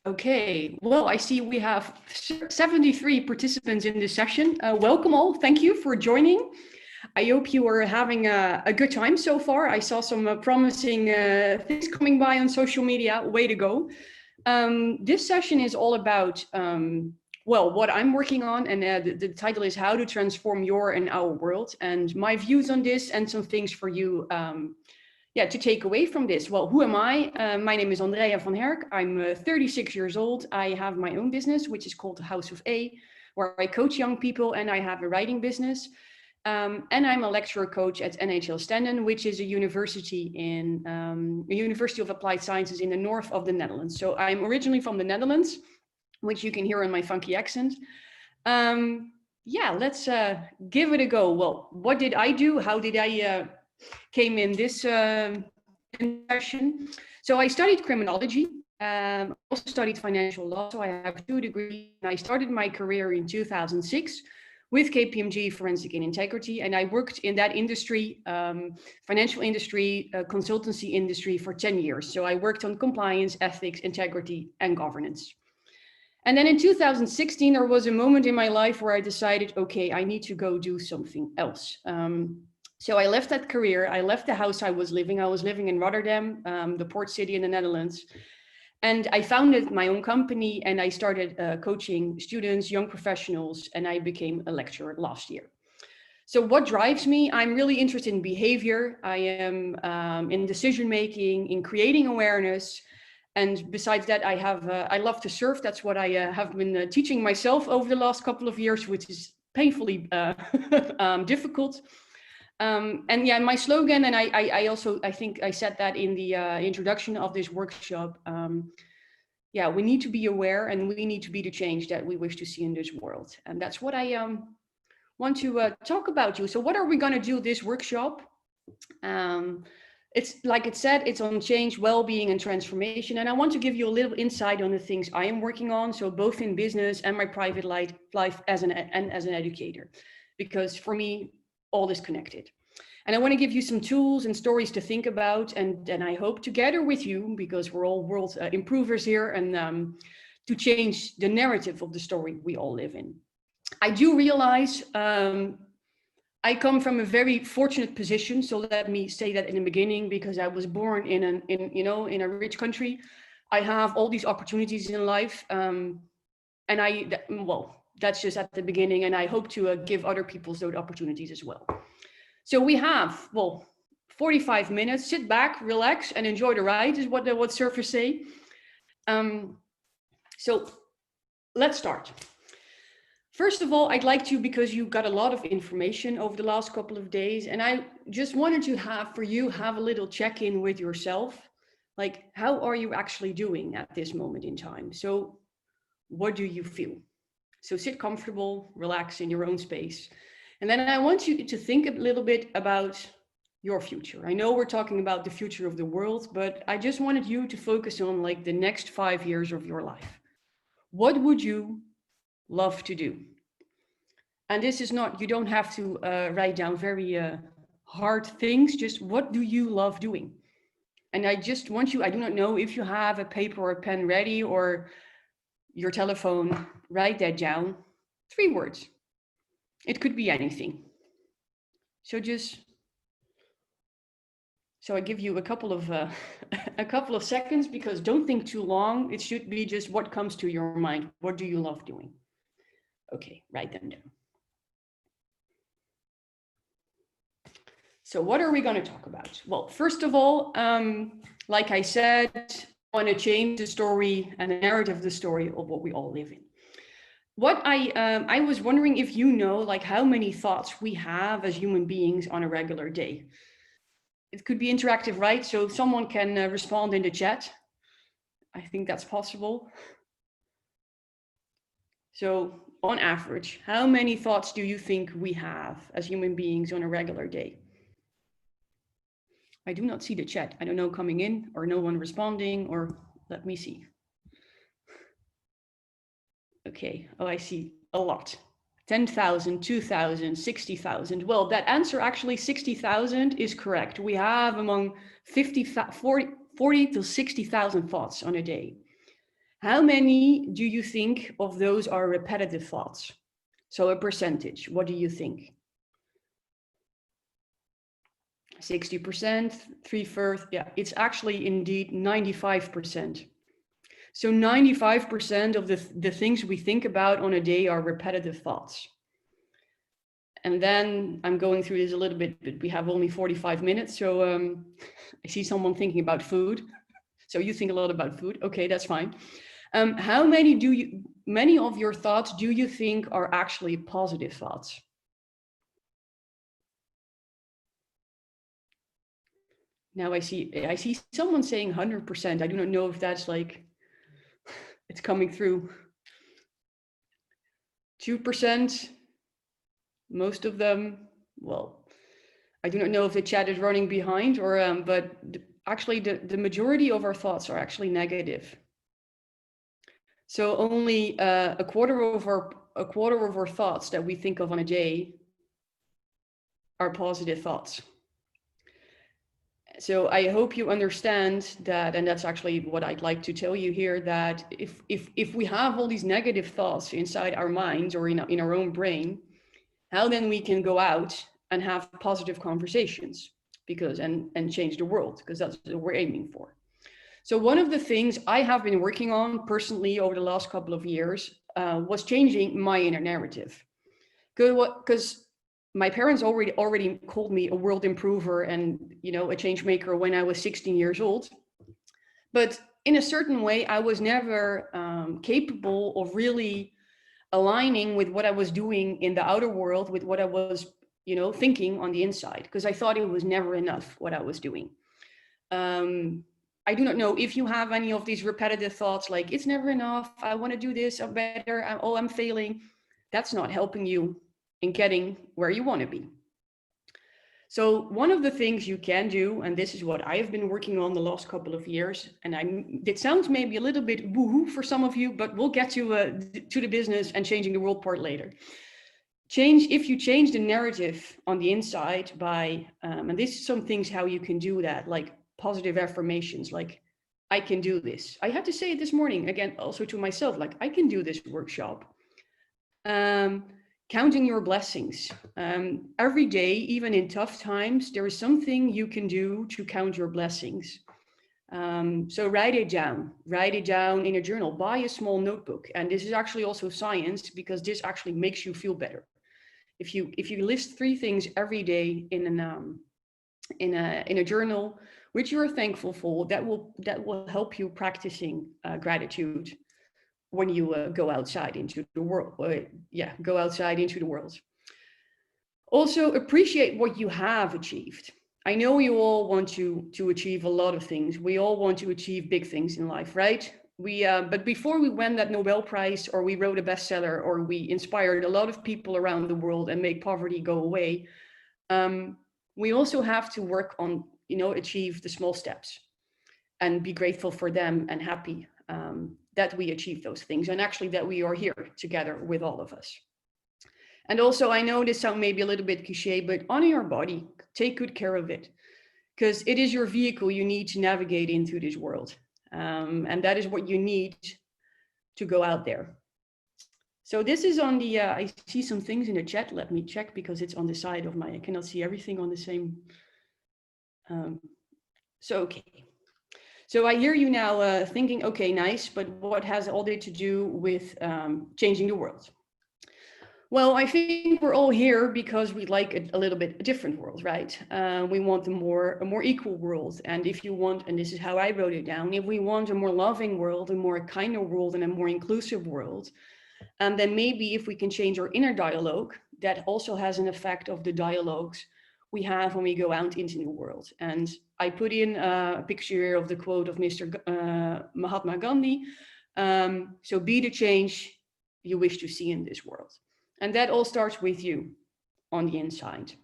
Okay, well, I see we have 73 participants in this session. Welcome all. Thank you for joining. I hope you are having a good time so far. I saw some promising things coming by on social media. Way to go. This session is all about, well, what I'm working on, and the title is How to Transform Your and Our World, and my views on this and some things for you to take away from this. Well, who am I? My name is Andrea van Herk. I'm 36 years old. I have my own business, which is called the House of A, where I coach young people, and I have a writing business. And I'm a lecturer coach at NHL Stenden, which is a university a University of Applied Sciences in the north of the Netherlands. So I'm originally from the Netherlands, which you can hear in my funky accent. Let's give it a go. Well, what did I do? How did I came in this session? So I studied criminology. I also studied financial law. So I have 2 degrees. I started my career in 2006 with KPMG Forensic and Integrity. And I worked in that industry, financial industry, consultancy industry for 10 years. So I worked on compliance, ethics, integrity, and governance. And then in 2016, there was a moment in my life where I decided, okay, I need to go do something else. So I left that career. I left the house I was living. I was living in Rotterdam, the port city in the Netherlands. And I founded my own company, and I started coaching students, young professionals, and I became a lecturer last year. So what drives me? I'm really interested in behavior. I am in decision-making, in creating awareness. And besides that, I love to surf. That's what I have been teaching myself over the last couple of years, which is painfully difficult. And my slogan, and I think I said that in the introduction of this workshop, we need to be aware, and we need to be the change that we wish to see in this world. And that's what I want to talk about you. So what are we going to do this workshop? It's like it said, it's on change, well-being, and transformation. And I want to give you a little insight on the things I am working on. So both in business and my private life as an educator, because for me, all is connected. And I want to give you some tools and stories to think about. And I hope together with you, because we're all world improvers here, and to change the narrative of the story we all live in. I do realize I come from a very fortunate position. So let me say that in the beginning, because I was born in a rich country. I have all these opportunities in life. That's just at the beginning, and I hope to give other people those opportunities as well. So we have, 45 minutes. Sit back, relax, and enjoy the ride, is what surfers say. So let's start. First of all, I'd like to, because you got a lot of information over the last couple of days, and I just wanted to have a little check-in with yourself. Like, how are you actually doing at this moment in time? So what do you feel? So sit comfortable, relax in your own space. And then I want you to think a little bit about your future. I know we're talking about the future of the world, but I just wanted you to focus on like the next 5 years of your life. What would you love to do? And this is not, you don't have to write down very hard things, just what do you love doing? And I just want you, I do not know if you have a paper or a pen ready or your telephone, write that down. 3 words. It could be anything. So I give you a couple of seconds, because don't think too long. It should be just what comes to your mind. What do you love doing? Okay, write them down. So what are we going to talk about? Well, first of all, like I said, I want to change the story and the narrative of the story of what we all live in. What I was wondering if you know, like, how many thoughts we have as human beings on a regular day. It could be interactive, right? So someone can respond in the chat. I think that's possible. So on average, how many thoughts do you think we have as human beings on a regular day? I do not see the chat. I don't know, coming in or no one responding, or let me see. Okay, oh, I see a lot. 10,000, 2,000, 60,000. Well, that answer, actually 60,000 is correct. We have among 40 to 60,000 thoughts on a day. How many do you think of those are repetitive thoughts? So a percentage, what do you think? 60%, 3/4, yeah, it's actually indeed 95%. So 95% of the things we think about on a day are repetitive thoughts. And then I'm going through this a little bit, but we have only 45 minutes. So I see someone thinking about food. So you think a lot about food. Okay, that's fine. How many of your thoughts do you think are actually positive thoughts? Now I see someone saying 100%. I do not know if that's like, it's coming through. 2%, most of them, well, I do not know if the chat is running behind or, but actually the majority of our thoughts are actually negative. So only a quarter of our thoughts that we think of on a day are positive thoughts. So I hope you understand that, and that's actually what I'd like to tell you here, that if we have all these negative thoughts inside our minds or in our own brain, how then we can go out and have positive conversations and change the world, because that's what we're aiming for. So one of the things I have been working on personally over the last couple of years was changing my inner narrative. Because my parents already called me a world improver and a change maker when I was 16 years old. But in a certain way, I was never capable of really aligning with what I was doing in the outer world with what I was thinking on the inside, because I thought it was never enough what I was doing. I do not know if you have any of these repetitive thoughts like, it's never enough, I want to do this, I'm better, I'm failing. That's not helping you in getting where you want to be. So one of the things you can do, and this is what I have been working on the last couple of years, and it sounds maybe a little bit woohoo for some of you, but we'll get to the business and changing the world part later. If you change the narrative on the inside by, and this is some things how you can do that, like positive affirmations, like, I can do this. I had to say it this morning, again, also to myself, like, I can do this workshop. Counting your blessings. Every day, even in tough times, there is something you can do to count your blessings. So write it down in a journal, buy a small notebook. And this is actually also science, because this actually makes you feel better. If you list 3 things every day in a journal, which you are thankful for, that will help you practicing gratitude when you go outside into the world. Go outside into the world. Also, appreciate what you have achieved. I know you all want to achieve a lot of things. We all want to achieve big things in life, right? But before we won that Nobel Prize, or we wrote a bestseller, or we inspired a lot of people around the world and make poverty go away, we also have to work on, achieve the small steps and be grateful for them and happy that we achieve those things, and actually that we are here together with all of us. And also, I know this sounds maybe a little bit cliche, but honor your body, take good care of it, because it is your vehicle you need to navigate into this world. And that is what you need to go out there. So this is on the, I see some things in the chat. Let me check, because it's on the side of I cannot see everything on the same. Okay. So I hear you now thinking, okay, nice, but what has all that to do with changing the world? Well, I think we're all here because we like a little bit a different world, right? We want a more equal world. And if you want, and this is how I wrote it down, if we want a more loving world, a more kinder world, and a more inclusive world, then maybe if we can change our inner dialogue, that also has an effect of the dialogues we have when we go out into the world. And I put in a picture of the quote of Mr. Mahatma Gandhi. So be the change you wish to see in this world. And that all starts with you on the inside.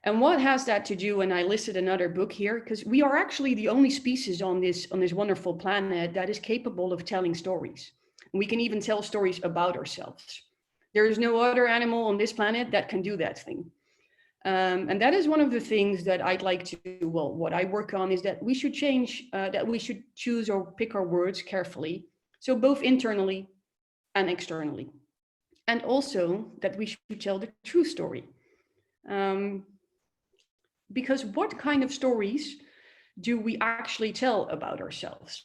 And what has that to do? And I listed another book here, because we are actually the only species on this wonderful planet that is capable of telling stories. And we can even tell stories about ourselves. There is no other animal on this planet that can do that thing. And that is one of the things that I'd like to, what I work on is that we should change, that we should choose or pick our words carefully So both internally and externally. And also that we should tell the true story. Um, because what kind of stories do we actually tell about ourselves?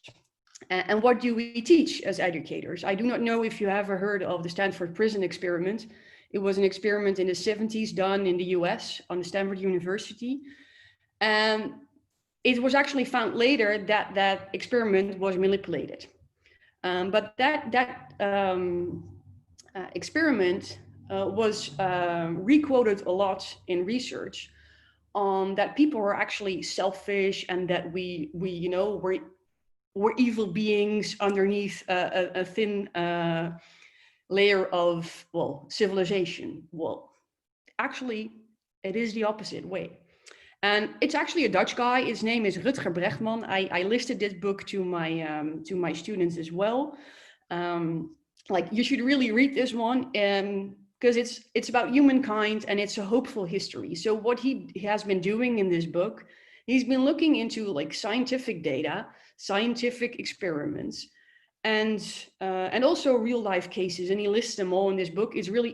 And what do we teach as educators? I do not know if you ever heard of the Stanford Prison Experiment. It was an experiment in the 70s done in the US on the Stanford University. And it was actually found later that that experiment was manipulated. But that experiment was requoted a lot in research on that people were actually selfish and that we you know, were evil beings underneath a thin layer of, well, civilization. Well, actually, it is the opposite way. And it's actually a Dutch guy. His name is Rutger Bregman. I listed this book to my students as well. Like, you should really read this one, because it's about humankind and it's a hopeful history. So what he has been doing in this book, he's been looking into like scientific data, scientific experiments, and also real life cases, and he lists them all in this book. It's really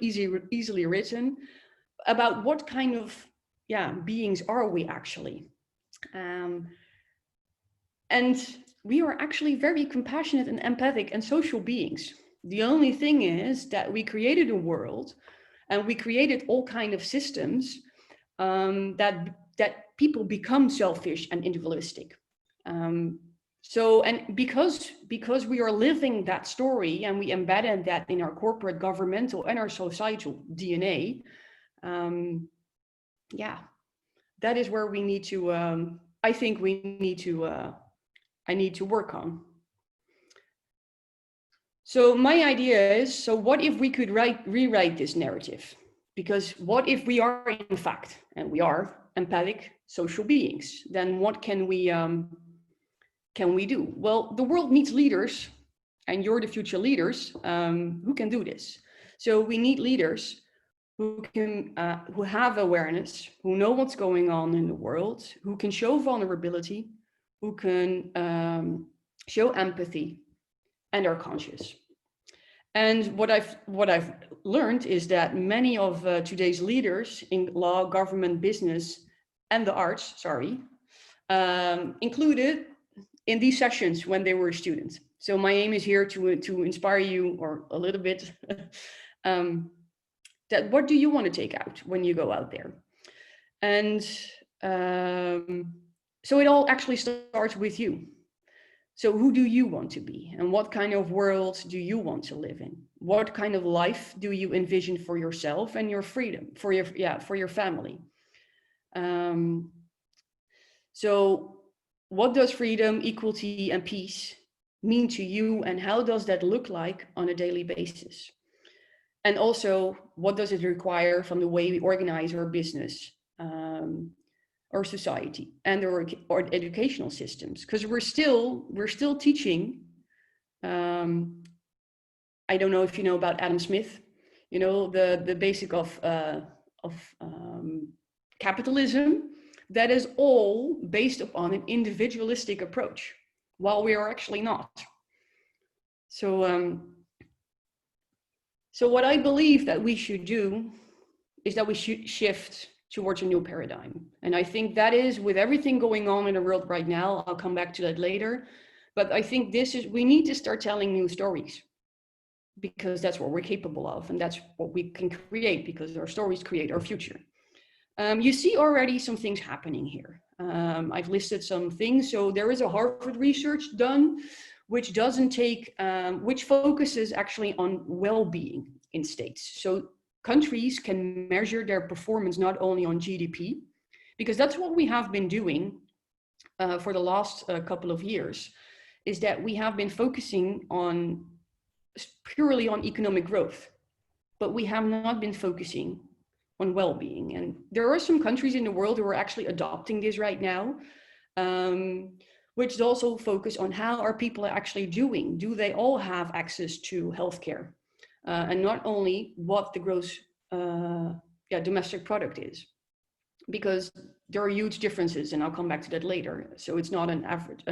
easily written about what kind of beings are we actually. Um, and we are actually very compassionate and empathic and social beings. The only thing is that we created a world and we created all kind of systems that people become selfish and individualistic. So, and because we are living that story and we embedded that in our corporate, governmental, and our societal DNA, that is where we need to. I think we need to. I need to work on. So my idea is: so what if we could rewrite this narrative? Because what if we are in fact, and we are, empathic social beings? Then what can we do? Well, the world needs leaders, and you're the future leaders who can do this. So we need leaders who have awareness, who know what's going on in the world, who can show vulnerability, who can show empathy, and are conscious. And what I've learned is that many of today's leaders in law, government, business, and the arts, included in these sessions when they were a student. So my aim is here to inspire you, or a little bit, that what do you want to take out when you go out there? And so it all actually starts with you. So who do you want to be? And what kind of world do you want to live in? What kind of life do you envision for yourself and your freedom, for your family? So what does freedom, equality, and peace mean to you, and how does that look like on a daily basis? And also, what does it require from the way we organize our business, our society, and our educational systems? Because we're still teaching. I don't know if you know about Adam Smith. You know, the basic of capitalism. That is all based upon an individualistic approach, while we are actually not. So what I believe that we should do is that we should shift towards a new paradigm. And I think that is, with everything going on in the world right now, I'll come back to that later. But I think we need to start telling new stories, because that's what we're capable of. And that's what we can create, because our stories create our future. You see already some things happening here. I've listed some things. So there is a Harvard research done, which which focuses actually on well-being in states. So countries can measure their performance not only on GDP, because that's what we have been doing for the last couple of years, is that we have been focusing purely on economic growth, but we have not been focusing on well-being. And there are some countries in the world who are actually adopting this right now, which is also focus on how are people actually doing. Do they all have access to healthcare? And not only what the gross domestic product is, because there are huge differences, and I'll come back to that later. So it's not an average,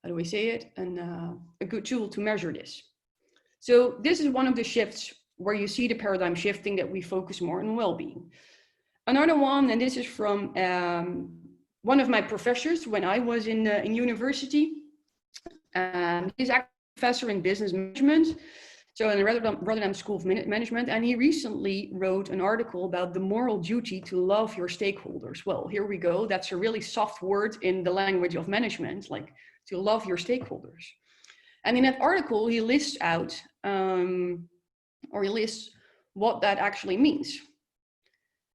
how do we say it, a good tool to measure this. So this is one of the shifts where you see the paradigm shifting, that we focus more on well-being. Another one, and this is from one of my professors when I was in university. He's actually a professor in business management, so in the Rotterdam School of Management, and he recently wrote an article about the moral duty to love your stakeholders. Well, here we go. That's a really soft word in the language of management, like to love your stakeholders. And in that article, he lists out, or he lists what that actually means.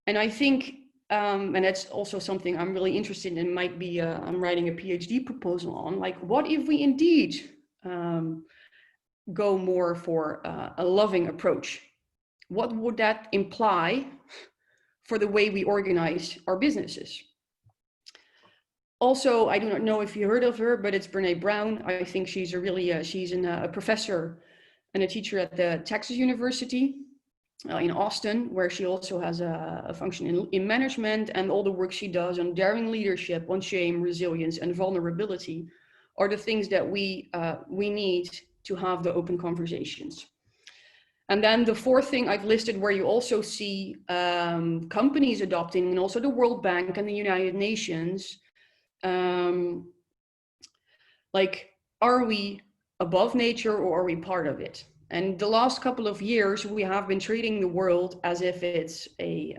And I think, and that's also something I'm really interested in, might be, I'm writing a PhD proposal on, like, what if we indeed go more for a loving approach? What would that imply for the way we organize our businesses? Also, I do not know if you heard of her, but it's Brené Brown. I think she's a really, she's a professor and a teacher at the Texas University in Austin, where she also has a function in management, and all the work she does on daring leadership, on shame, resilience, and vulnerability are the things that we need to have the open conversations. And then the fourth thing I've listed, where you also see companies adopting, and also the World Bank and the United Nations, like, are we above nature or are we part of it? And the last couple of years, we have been treating the world as if it's a,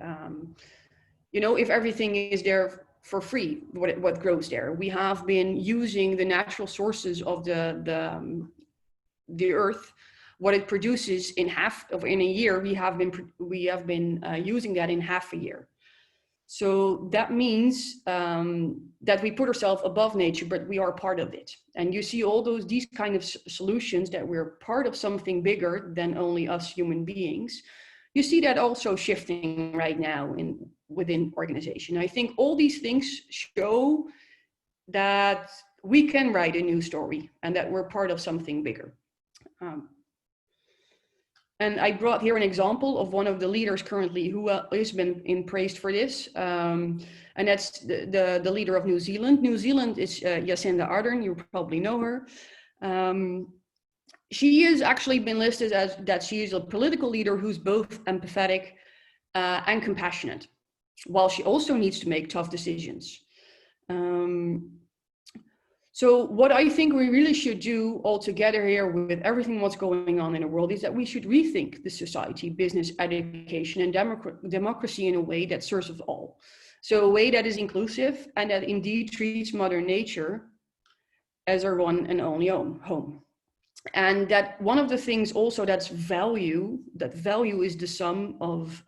if everything is there for free, what grows there. We have been using the natural sources of the earth, what it produces in a year. We have been using that in half a year. So that means that we put ourselves above nature, but we are part of it. And you see these kind of solutions, that we're part of something bigger than only us human beings. You see that also shifting right now within organization. I think all these things show that we can write a new story and that we're part of something bigger. And I brought here an example of one of the leaders currently who has been praised for this. And that's the leader of New Zealand. New Zealand is Jacinda Ardern. You probably know her. She has actually been listed as that she is a political leader who's both empathetic and compassionate, while she also needs to make tough decisions. So what I think we really should do all together here with everything what's going on in the world is that we should rethink the society, business, education, and democracy in a way that serves us all. So a way that is inclusive and that indeed treats Mother Nature as our one and only home. And that one of the things also that value is the sum of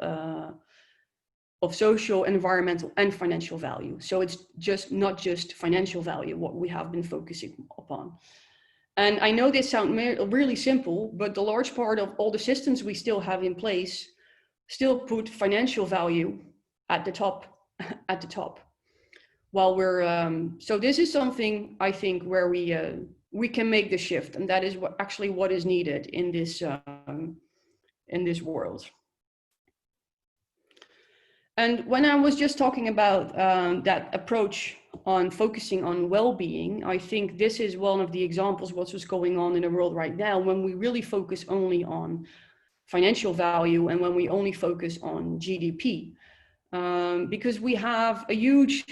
social, environmental, and financial value. So it's not just financial value, what we have been focusing upon. And I know this sounds really simple, but the large part of all the systems we still have in place still put financial value at the top, While we're, so this is something I think where we can make the shift, and that is what is needed in this world. And when I was just talking about that approach on focusing on well-being, I think this is one of the examples what's going on in the world right now, when we really focus only on financial value and when we only focus on GDP. Because we have a huge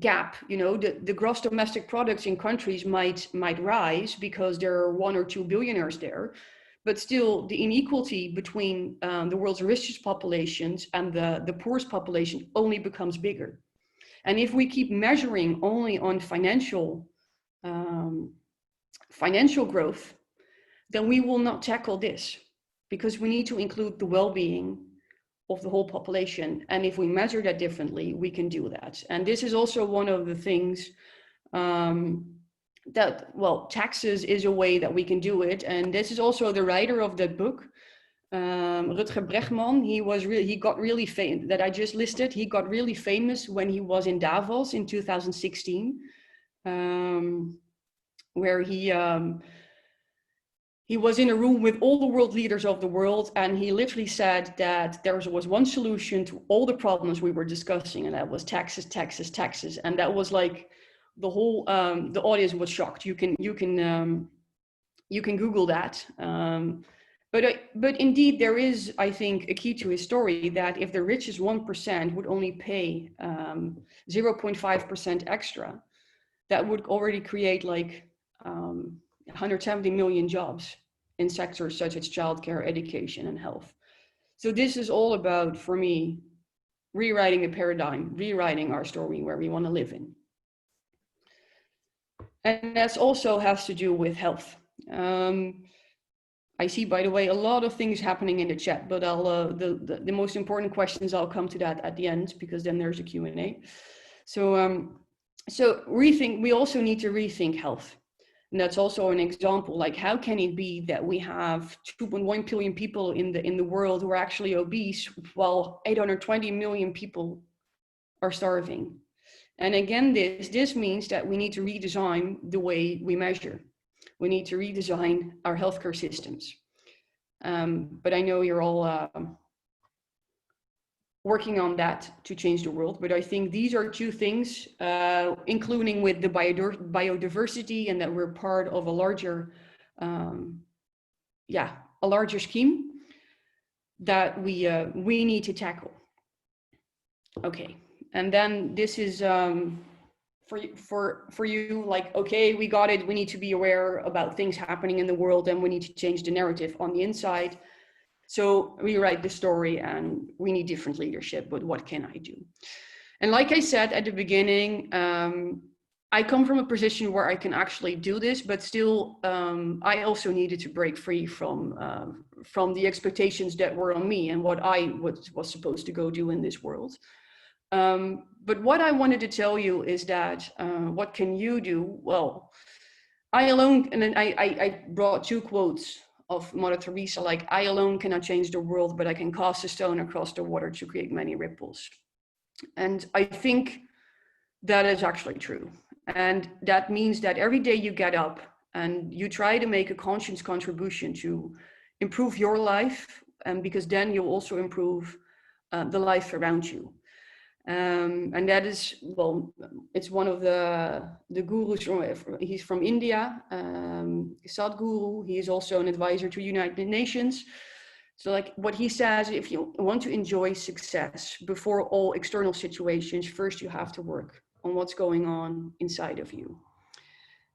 gap, the gross domestic products in countries might rise because there are 1 or 2 billionaires there. But still, the inequality between the world's richest populations and the poorest population only becomes bigger. And if we keep measuring only on financial growth, then we will not tackle this, because we need to include the well-being of the whole population. And if we measure that differently, we can do that. And this is also one of the things taxes is a way that we can do it. And this is also the writer of that book, Rutger Bregman. He got really famous, that I just listed. He got really famous when he was in Davos in 2016, where he was in a room with all the world leaders of the world, and he literally said that there was one solution to all the problems we were discussing, and that was taxes, taxes, taxes. And that was like the audience was shocked. You can Google that. But indeed, there is, I think, a key to his story that if the richest 1% would only pay 0.5% extra, that would already create like 170 million jobs in sectors such as childcare, education, and health. So this is all about, for me, rewriting a paradigm, rewriting our story where we want to live in. And that also has to do with health. I see, by the way, a lot of things happening in the chat, but I'll the most important questions, I'll come to that at the end, because then there's a Q&A. So we also need to rethink health. And that's also an example, like how can it be that we have 2.1 billion people in the world who are actually obese, while 820 million people are starving? And again, this means that we need to redesign the way we measure. We need to redesign our healthcare systems. But I know you're all working on that to change the world. But I think these are two things, including with the biodiversity, and that we're part of a larger, a larger scheme that we need to tackle. Okay, and then this is for you, like, okay, we got it. We need to be aware about things happening in the world, and we need to change the narrative on the inside. So rewrite the story, and we need different leadership, but what can I do? And like I said at the beginning, I come from a position where I can actually do this, but still, I also needed to break free from the expectations that were on me and what I was supposed to go do in this world. But what I wanted to tell you is that, what can you do? Well, I alone, and then I brought two quotes of Mother Teresa, like, I alone cannot change the world, but I can cast a stone across the water to create many ripples. And I think that is actually true. And that means that every day you get up and you try to make a conscious contribution to improve your life, and because then you'll also improve the life around you. And that is, well, it's one of the gurus, he's from India, Sadhguru. He is also an advisor to United Nations. So like what he says, if you want to enjoy success before all external situations, first you have to work on what's going on inside of you.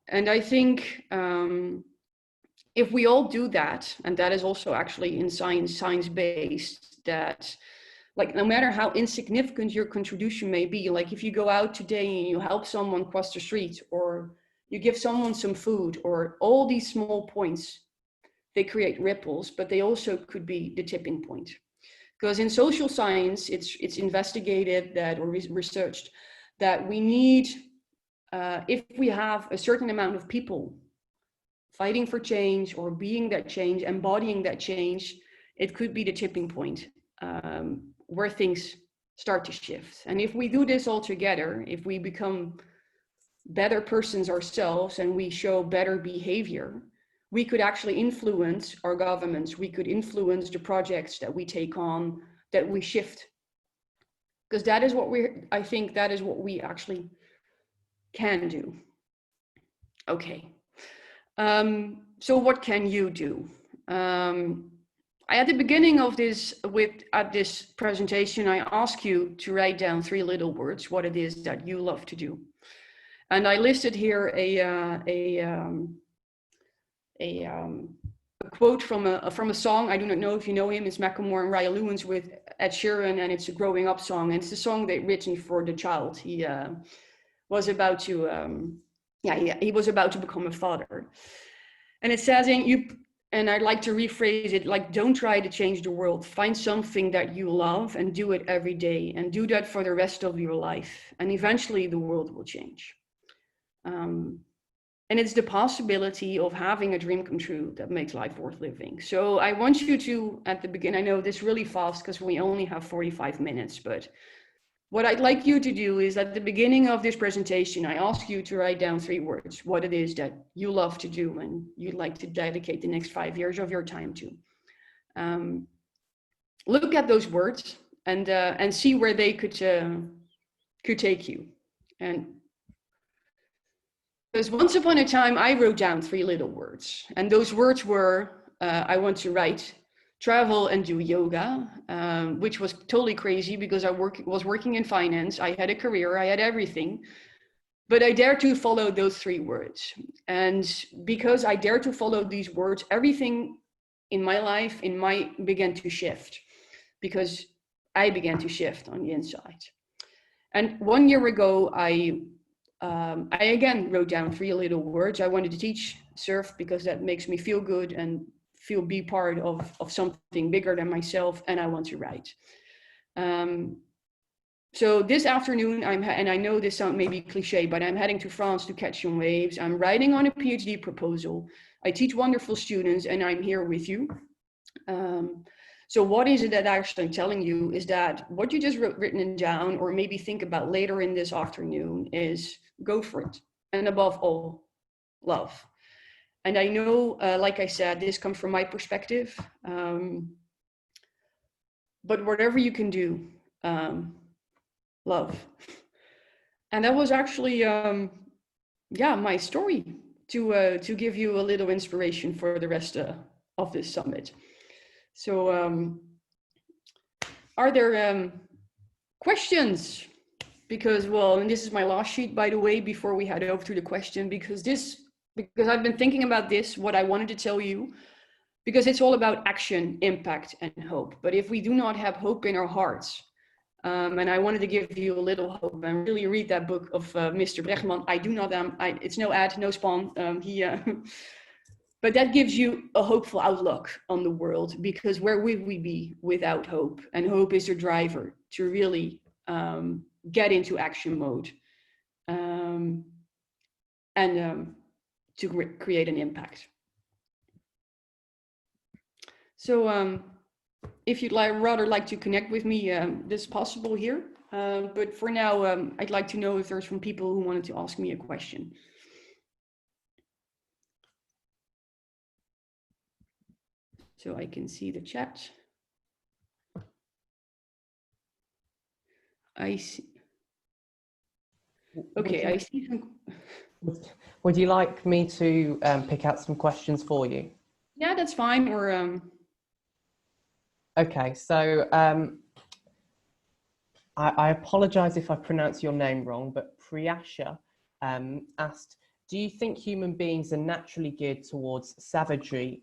And I think if we all do that, and that is also actually in science-based, that like, no matter how insignificant your contribution may be, like if you go out today and you help someone cross the street, or you give someone some food, or all these small points, they create ripples, but they also could be the tipping point. Because in social science, it's investigated that, or researched, that we need, if we have a certain amount of people fighting for change, or being that change, embodying that change, it could be the tipping point. Where things start to shift. And if we do this all together, if we become better persons ourselves and we show better behavior, we could actually influence our governments. We could influence the projects that we take on, that we shift. Because that is what I think that is what we actually can do. Okay. So what can you do? At the beginning of this, at this presentation, I ask you to write down 3 little words, what it is that you love to do. And I listed here a quote from a song. I do not know if you know him. It's Macklemore and Ryan Lewis with Ed Sheeran, and it's a growing up song. And it's a song they written for the child. He was about to, he was about to become a father. And it says, and I'd like to rephrase it, like, don't try to change the world. Find something that you love and do it every day, and do that for the rest of your life. And eventually the world will change. And it's the possibility of having a dream come true that makes life worth living. So I want you to, at the beginning, I know this really fast because we only have 45 minutes, but what I'd like you to do is at the beginning of this presentation, I ask you to write down 3 words, what it is that you love to do and you'd like to dedicate the next 5 years of your time to. Look at those words and see where they could take you. And Because once upon a time, I wrote down 3 little words. And those words were, I want to write, travel, and do yoga, which was totally crazy because I was working in finance. I had a career, I had everything. But I dared to follow those 3 words. And because I dared to follow these words, everything in my life began to shift, because I began to shift on the inside. And 1 year ago, I again wrote down 3 little words. I wanted to teach surf because that makes me feel good and be part of something bigger than myself. And I want to write. So this afternoon, and I know this sounds maybe cliche, but I'm heading to France to catch some waves. I'm writing on a PhD proposal. I teach wonderful students, and I'm here with you. So what is it that actually I'm telling you is that what you just written down, or maybe think about later in this afternoon, is go for it. And above all, love. And I know, like I said, this comes from my perspective. But whatever you can do, love. And that was actually, my story to give you a little inspiration for the rest of this summit. So are there questions? Because, well, and this is my last sheet, by the way, before we head over to the question, because I've been thinking about this, what I wanted to tell you, because it's all about action, impact, and hope. But if we do not have hope in our hearts, and I wanted to give you a little hope and really read that book of Mr. Bregman. I do not, it's no ad, no spawn. But that gives you a hopeful outlook on the world, because where would we be without hope? And hope is your driver to really get into action mode and to create an impact. So if you'd rather like to connect with me, this is possible here. But for now, I'd like to know if there's some people who wanted to ask me a question. So I can see the chat. I see. Okay, I see some. Would you like me to pick out some questions for you? Yeah, that's fine. Or Okay, so I apologize if I pronounce your name wrong, but Priyasha asked, do you think human beings are naturally geared towards savagery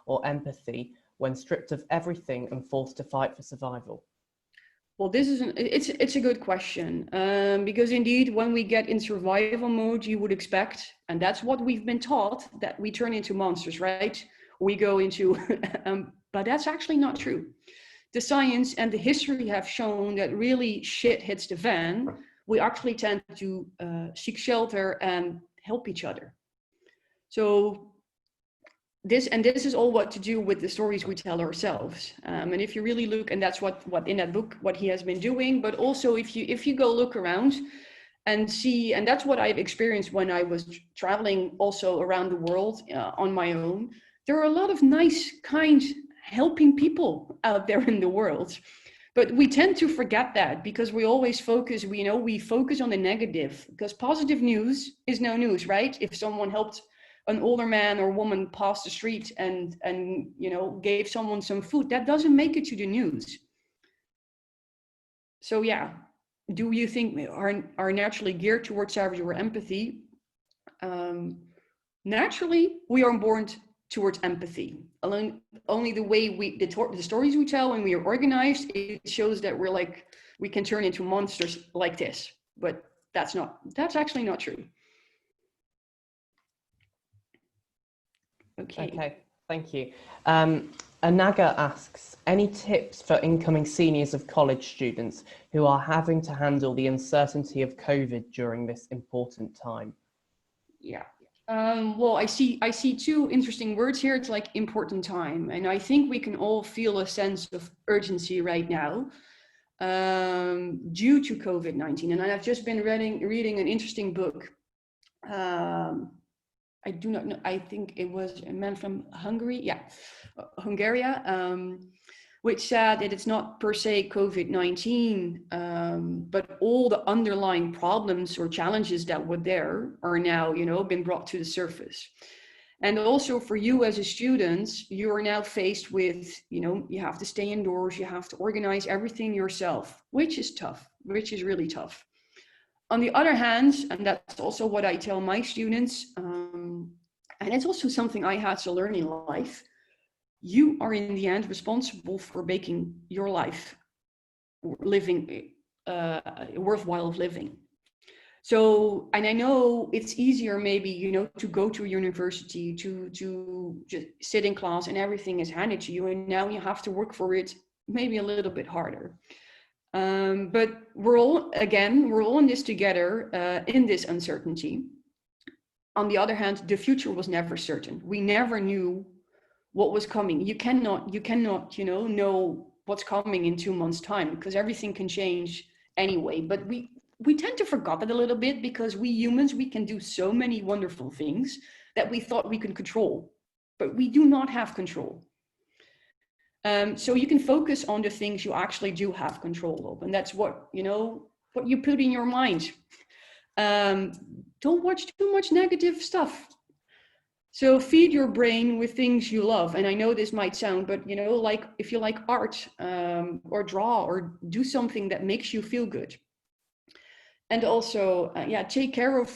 or empathy when stripped of everything and forced to fight for survival? Well, it's a good question, because indeed, when we get in survival mode, you would expect, and that's what we've been taught, that we turn into monsters, right? We go into, but that's actually not true. The science and the history have shown that really shit hits the fan, we actually tend to seek shelter and help each other. So this is all what to do with the stories we tell ourselves. And if you really look, and that's what in that book, what he has been doing, but also if you go look around and see, and that's what I've experienced when I was traveling also around the world on my own, there are a lot of nice, kind, helping people out there in the world. But we tend to forget that because we always focus, we focus on the negative, because positive news is no news, right? If someone helped an older man or woman pass the street and gave someone some food, that doesn't make it to the news. So yeah, do you think we are naturally geared towards savagery or empathy? Naturally, we are born towards empathy. Only the way the stories we tell when we are organized, it shows that we can turn into monsters like this. But that's actually not true. Okay, thank you. Anaga asks, any tips for incoming seniors of college students who are having to handle the uncertainty of COVID during this important time? Yeah. Well, I see 2 interesting words here. It's like important time. And I think we can all feel a sense of urgency right now due to COVID-19. And I've just been reading an interesting book. I do not know. I think it was a man from Hungary. Yeah, Hungary. which said that it's not per se COVID-19, but all the underlying problems or challenges that were there are now, been brought to the surface. And also for you as a student, you are now faced with, you have to stay indoors, you have to organize everything yourself, which is tough, which is really tough. On the other hand, and that's also what I tell my students, and it's also something I had to learn in life, you are in the end responsible for making your life living worthwhile living. So, and I know it's easier maybe, to go to university, to just sit in class and everything is handed to you, and now you have to work for it maybe a little bit harder. But we're all in this together, in this uncertainty. On the other hand, the future was never certain. We never knew what was coming. You cannot, know what's coming in 2 months' time, because everything can change anyway. But we tend to forget that a little bit, because we humans, we can do so many wonderful things that we thought we could control, but we do not have control. So you can focus on the things you actually do have control of, and that's what you put in your mind. Don't watch too much negative stuff. So feed your brain with things you love. And I know this might sound, but like if you like art, or draw, or do something that makes you feel good. And also, take care of,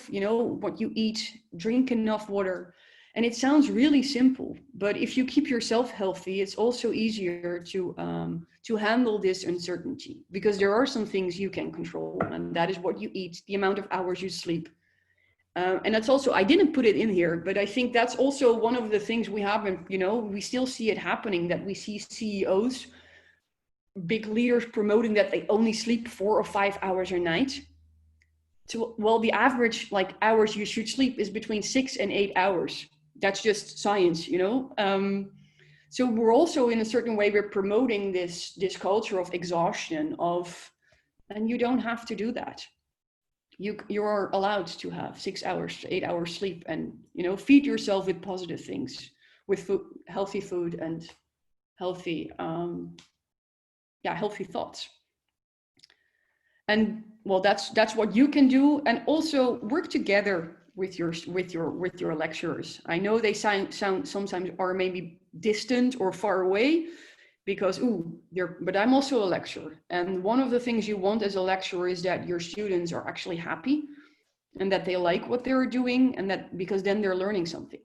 what you eat, drink enough water. And it sounds really simple, but if you keep yourself healthy, it's also easier to handle this uncertainty, because there are some things you can control, and that is what you eat, the amount of hours you sleep. And that's also, I didn't put it in here, but I think that's also one of the things we haven't, we still see it happening, that we see CEOs, big leaders promoting that they only sleep 4 or 5 hours a night. So, well, the average hours you should sleep is between 6 and 8 hours. That's just science, So we're also, in a certain way, we're promoting this culture of exhaustion and you don't have to do that. You're allowed to have 6 hours, 8 hours sleep, and feed yourself with positive things, with healthy food and healthy healthy thoughts. And well, that's what you can do, and also work together with your lecturers. I know they sound sometimes are maybe distant or far away, because but I'm also a lecturer, and one of the things you want as a lecturer is that your students are actually happy and that they like what they're doing, and that, because then they're learning something.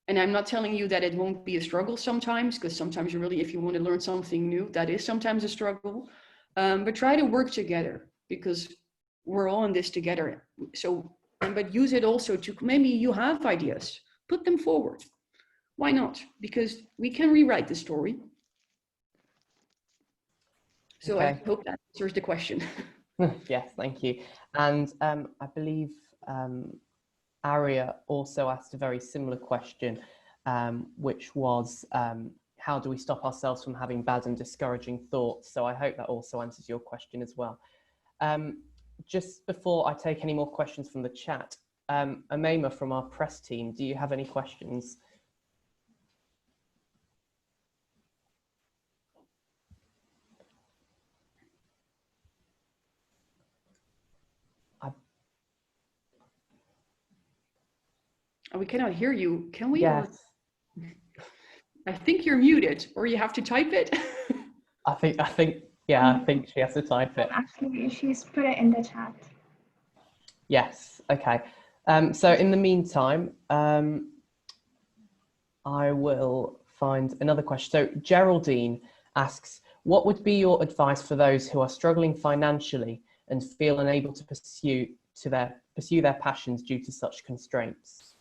And I'm not telling you that it won't be a struggle sometimes, because sometimes if you want to learn something new, that is sometimes a struggle. But try to work together, because we're all in this together. So, but use it also to, maybe you have ideas, put them forward. Why not? Because we can rewrite the story. So okay. I hope that answers the question. Yes, thank you. And I believe Aria also asked a very similar question, which was, how do we stop ourselves from having bad and discouraging thoughts? So I hope that also answers your question as well. Just before I take any more questions from the chat, Amema from our press team, do you have any questions? We cannot hear you. Can we? Yes. I think you're muted, or you have to type it. I think she has to type it. Actually, she's put it in the chat. Yes. Okay. So in the meantime, I will find another question. So Geraldine asks, what would be your advice for those who are struggling financially and feel unable to pursue their passions due to such constraints?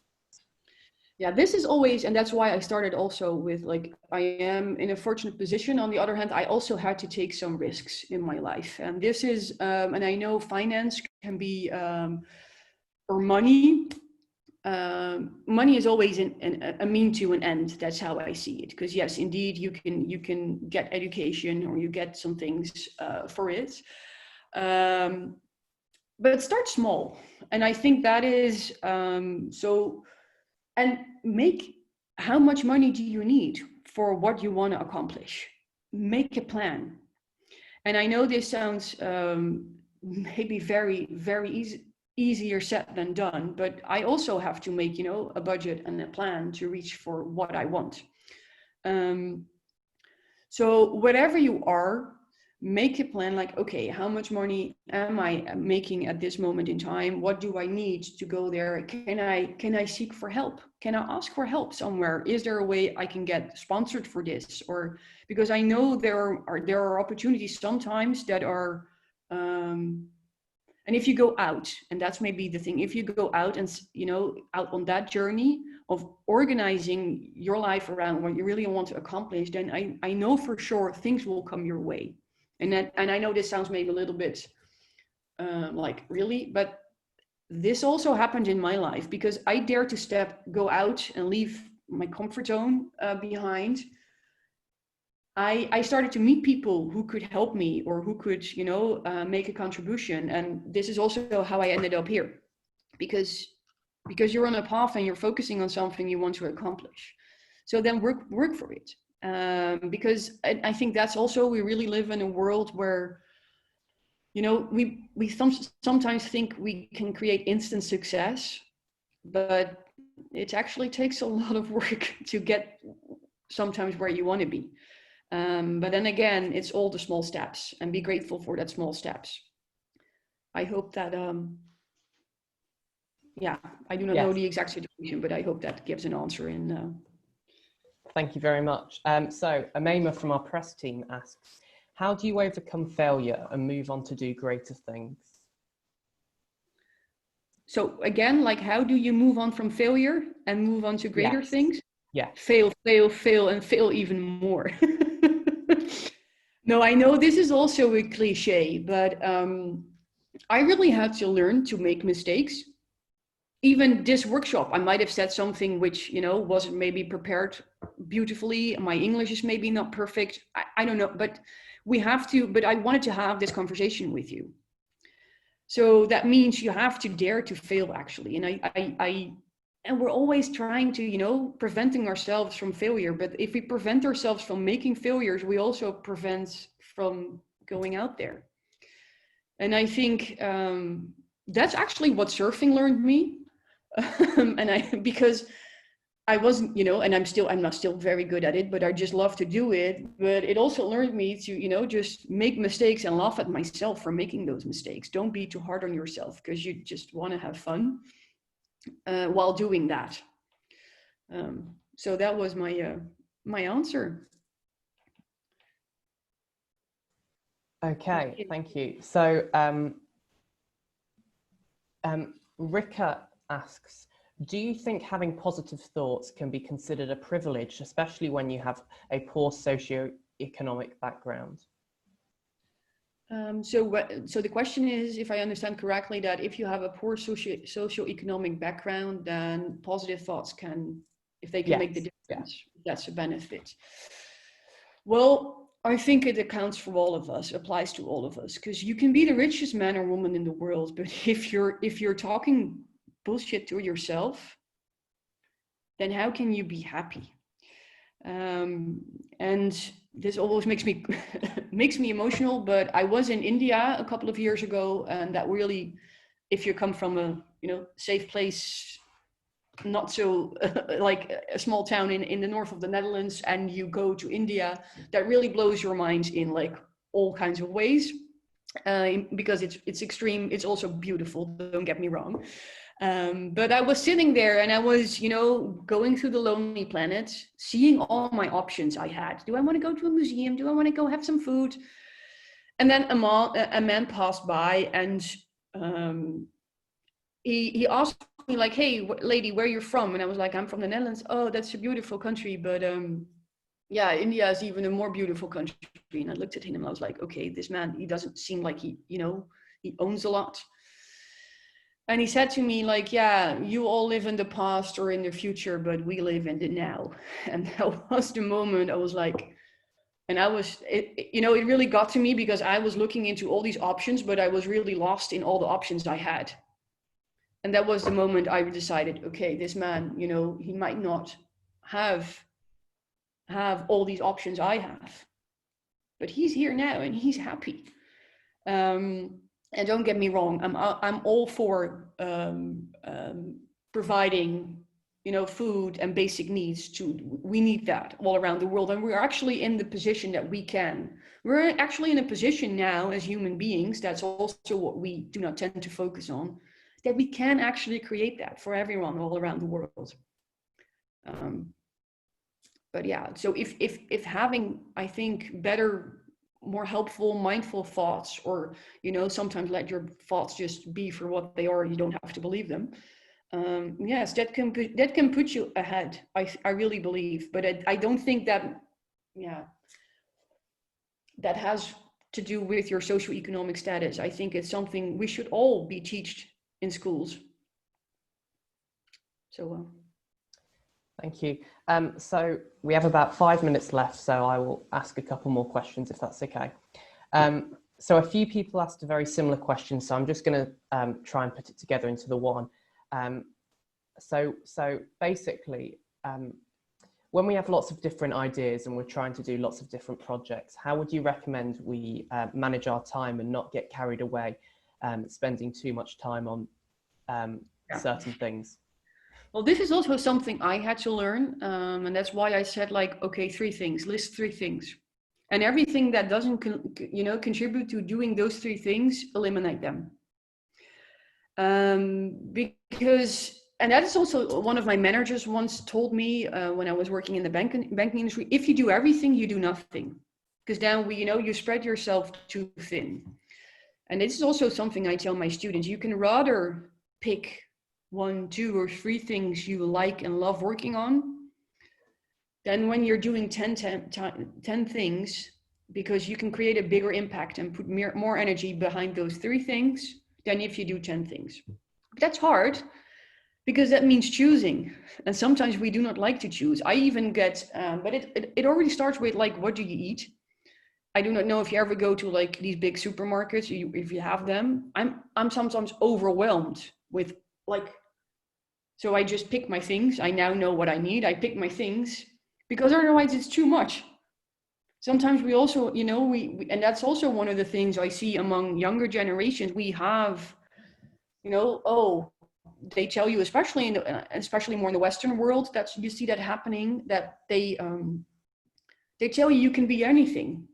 Yeah, this is always, and that's why I started also with, I am in a fortunate position. On the other hand, I also had to take some risks in my life. And this is, and I know finance can be, or money is always a mean to an end. That's how I see it. Because yes, indeed, you can get education, or you get some things for it. But start small. And I think that is, and make, how much money do you need for what you want to accomplish? make a plan. And I know this sounds maybe very, very easier said than done, but I also have to make, a budget and a plan to reach for what I want. So whatever you are, make a plan like, okay, how much money am I making at this moment in time? What do I need to go there? Can I seek for help? Can I ask for help somewhere? Is there a way I can get sponsored for this? Or because I know there are opportunities sometimes that are, and if you go out, and that's maybe the thing, if you go out and, out on that journey of organizing your life around what you really want to accomplish, then I know for sure things will come your way. And I know this sounds maybe a little bit like really, but this also happened in my life because I dared to go out and leave my comfort zone behind. I started to meet people who could help me or who could, make a contribution. And this is also how I ended up here, because you're on a path and you're focusing on something you want to accomplish. So then work for it. Because I think that's also, we really live in a world where, we sometimes think we can create instant success, but it actually takes a lot of work to get sometimes where you want to be. But then again, it's all the small steps, and be grateful for that small steps. I hope that, I do not know the exact situation, but I hope that gives an answer in. Thank you very much. So Amema from our press team asks, how do you overcome failure and move on to do greater things? So again, like, how do you move on from failure and move on to greater things? Yeah. Fail, and fail even more. No, I know this is also a cliche, but I really had to learn to make mistakes. Even this workshop, I might have said something which, wasn't maybe prepared beautifully. My English is maybe not perfect. I don't know, but I wanted to have this conversation with you. So that means you have to dare to fail, actually. And and we're always trying to, preventing ourselves from failure. But if we prevent ourselves from making failures, we also prevent from going out there. And I think that's actually what surfing learned me. Because I wasn't, and I'm not still very good at it, but I just love to do it. But it also learned me to, just make mistakes and laugh at myself for making those mistakes. Don't be too hard on yourself, because you just want to have fun while doing that. So that was my answer. Okay, thank you. So Rika asks, do you think having positive thoughts can be considered a privilege, especially when you have a poor socioeconomic background? So the question is, if I understand correctly, that if you have a poor socioeconomic background, then positive thoughts can, if they can make the difference, that's a benefit. Well, I think it accounts for all of us, applies to all of us, because you can be the richest man or woman in the world, but if you're talking bullshit to yourself, then how can you be happy? And this always makes me emotional, but I was in India a couple of years ago, and that really, if you come from a safe place, not so like a small town in the north of the Netherlands, and you go to India, that really blows your mind in like all kinds of ways, because it's extreme. It's also beautiful, don't get me wrong. But I was sitting there and I was, going through the Lonely Planet, seeing all my options I had. Do I want to go to a museum? Do I want to go have some food? And then a man passed by, and he asked me like, hey, lady, where are you from? And I was like, I'm from the Netherlands. Oh, that's a beautiful country. But yeah, India is even a more beautiful country. And I looked at him and I was like, okay, this man, he doesn't seem like he owns a lot. And he said to me like, yeah, you all live in the past or in the future, but we live in the now. And that was the moment I was like, and it really got to me, because I was looking into all these options, but I was really lost in all the options I had. And that was the moment I decided, okay, this man, he might not have all these options I have. but he's here now and he's happy. And don't get me wrong, I'm all for providing, you know, food and basic needs. We need that all around the world, and we're actually in the position that we can. We're actually in a position now as human beings, that's also what we do not tend to focus on, that we can actually create that for everyone all around the world. But yeah, so if having, I think, better, more helpful, mindful thoughts, or, you know, sometimes let your thoughts just be for what they are, you don't have to believe them. Yes, that can put you ahead. I really believe, but I don't think that, yeah, that has to do with your socioeconomic status. I think it's something we should all be taught in schools. So. Thank you. So we have about 5 minutes left, so I will ask a couple more questions if that's okay. So a few people asked a very similar question, so I'm just going to try and put it together into the one. So basically, when we have lots of different ideas and we're trying to do lots of different projects, how would you recommend we manage our time and not get carried away, spending too much time on certain things? Well, this is also something I had to learn, and that's why I said, like, okay, 3 things, list 3 things, and everything that doesn't, you know, contribute to doing those 3 things, eliminate them. Because, and that is also one of my managers once told me when I was working in the banking industry: if you do everything, you do nothing, because then you know, you spread yourself too thin. And this is also something I tell my students: you can rather pick 1, 2, or 3 things you like and love working on, then when you're doing 10 things, because you can create a bigger impact and put more energy behind those 3 things than if you do 10 things. But that's hard, because that means choosing. And sometimes we do not like to choose. I even get, but it already starts with, like, what do you eat? I do not know if you ever go to, like, these big supermarkets, if you have them. I'm sometimes overwhelmed with, like, so I just pick my things. I now know what I need. I pick my things, because otherwise it's too much. Sometimes we also, you know, and that's also one of the things I see among younger generations. We have, you know, oh, they tell you, especially especially more in the Western world, that you see that happening, that they tell you can be anything.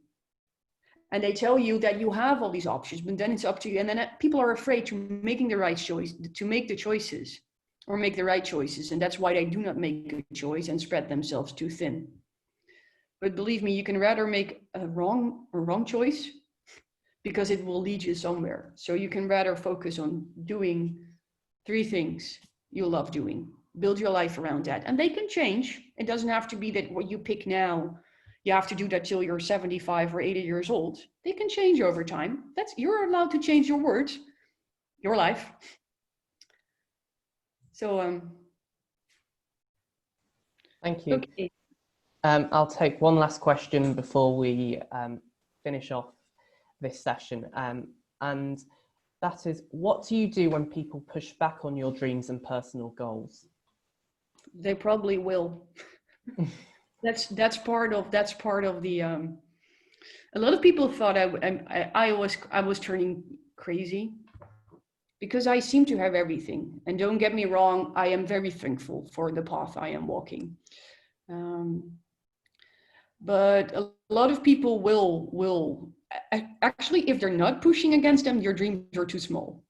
And they tell you that you have all these options, but then it's up to you. And then people are afraid to making the right choice, to make the choices, or make the right choices. And that's why they do not make a choice and spread themselves too thin. But believe me, you can rather make a wrong choice, because it will lead you somewhere. So you can rather focus on doing 3 things you love doing. Build your life around that. And they can change. It doesn't have to be that what you pick now, you have to do that till you're 75 or 80 years old. They can change over time. You're allowed to change your words, your life. So, thank you. Okay. I'll take one last question before we finish off this session. And that is, what do you do when people push back on your dreams and personal goals? They probably will. That's part of the. A lot of people thought I was turning crazy, because I seem to have everything. And don't get me wrong, I am very thankful for the path I am walking. But a lot of people will actually, if they're not pushing against them, your dreams are too small.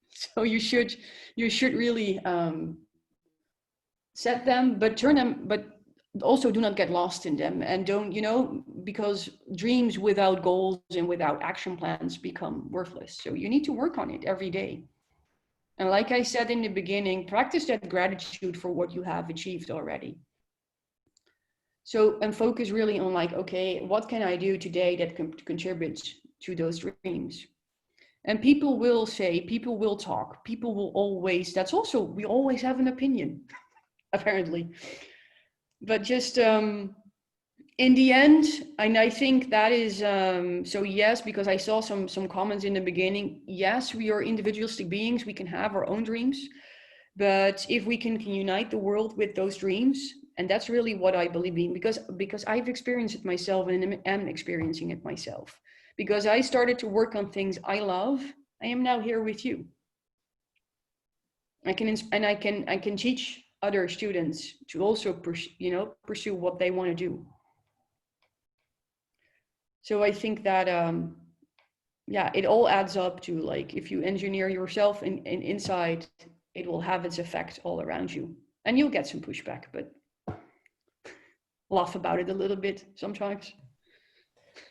So you should really set them, but turn them, but also do not get lost in them, and don't, you know, because dreams without goals and without action plans become worthless. So you need to work on it every day. And like I said in the beginning, practice that gratitude for what you have achieved already. So, and focus really on, like, okay, what can I do today that contributes to those dreams? And people will say, people will talk, people will always, that's also, we always have an opinion, apparently. But just in the end, and I think that is, so yes, because I saw some comments in the beginning, yes, we are individualistic beings, we can have our own dreams. But if we can unite the world with those dreams, And that's really what I believe in, because I've experienced it myself and am experiencing it myself. Because I started to work on things I love, I am now here with you. I can teach other students to also pursue what they want to do. So I think that yeah, it all adds up to, like, if you engineer yourself in inside, it will have its effect all around you, and you'll get some pushback, but laugh about it a little bit sometimes.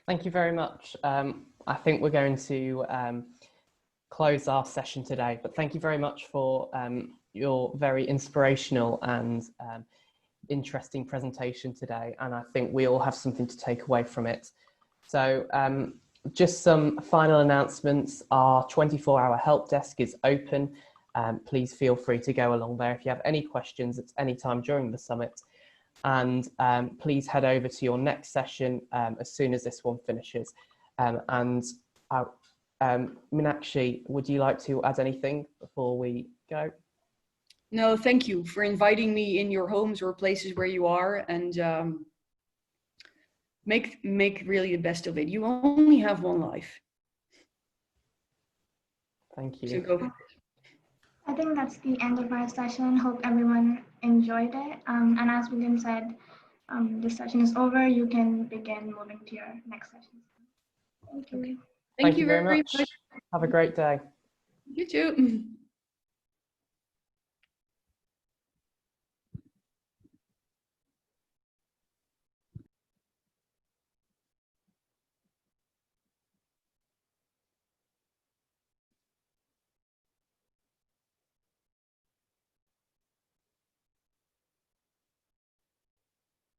Thank you very much. I think we're going to close our session today, but thank you very much for your very inspirational and interesting presentation today, and I think we all have something to take away from it. So just some final announcements. Our 24-hour help desk is open. Please feel free to go along there if you have any questions at any time during the summit. And please head over to your next session as soon as this one finishes. Meenakshi, would you like to add anything before we go? No, thank you for inviting me in your homes or places where you are, and make really the best of it. You only have one life. Thank you. So go. I think that's the end of our session. Hope everyone enjoyed it. And as William said, this session is over. You can begin moving to your next session. Thank you. Okay. Thank you very much. Have a great day. You too.